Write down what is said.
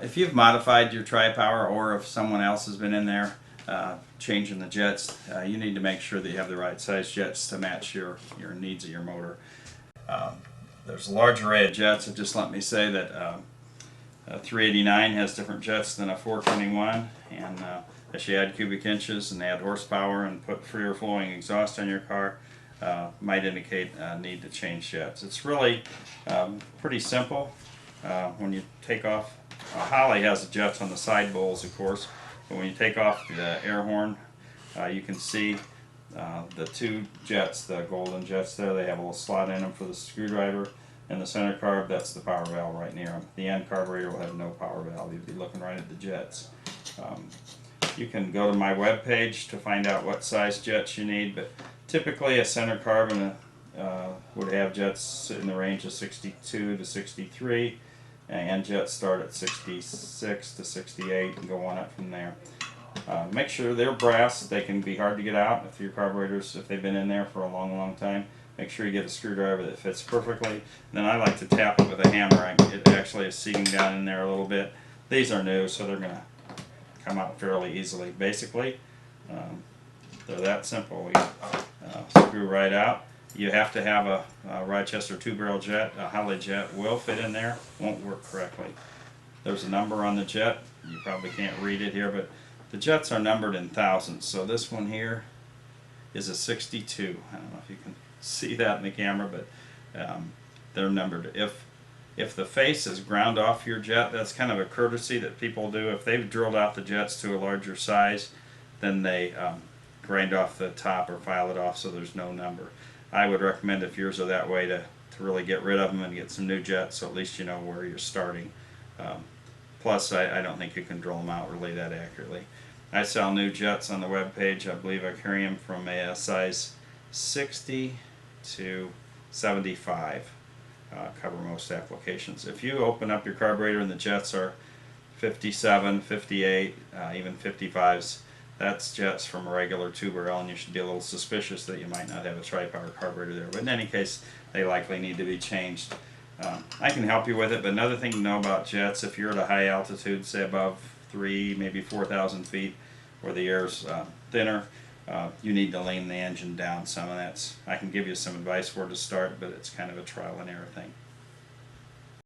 If you've modified your tri-power, or if someone else has been in there changing the jets, you need to make sure that you have the right size jets to match your needs of your motor. There's a large array of jets, so just let me say that a 389 has different jets than a 421, and as you add cubic inches and add horsepower and put freer flowing exhaust on your car, might indicate a need to change jets. It's really pretty simple. When you take off, Holly has the jets on the side bowls, of course, but when you take off the air horn, you can see the two jets, the golden jets there. They have a little slot in them for the screwdriver. And the center carb, that's the power valve right near them. The end carburetor will have no power valve. You'll be looking right at the jets. You can go to my web page to find out what size jets you need, but typically a center carb would have jets in the range of 62 to 63, and jets start at 66 to 68 and go on up from there. Make sure they're brass. They can be hard to get out if your carburetors, if they've been in there for a long time. Make sure you get a screwdriver that fits perfectly. And then I like to tap it with a hammer. It actually is seating down in there a little bit. These are new, so they're going to come out fairly easily. Basically, they're that simple. We screw right out. You have to have a Rochester 2-barrel jet. A Holly jet will fit in there. Won't work correctly. There's a number on the jet. You probably can't read it here, but the jets are numbered in thousands. So this one here is a 62. I don't know if you can see that in the camera, but they're numbered. If the face is ground off your jet, that's kind of a courtesy that people do. If they've drilled out the jets to a larger size, then they grind off the top or file it off so there's no number. I would recommend, if yours are that way, to really get rid of them and get some new jets, so at least you know where you're starting. Plus, I don't think you can drill them out really that accurately. I sell new jets on the web page. I believe I carry them from a size 60 to 75. Cover most applications. If you open up your carburetor and the jets are 57, 58, even 55s, that's jets from a regular 2-barrel, and you should be a little suspicious that you might not have a tri-power carburetor there. But in any case, they likely need to be changed. I can help you with it, but another thing to know about jets, if you're at a high altitude, say above 3, maybe 4,000 feet, where the air's thinner, you need to lean the engine down some, and I can give you some advice where to start, but it's kind of a trial and error thing.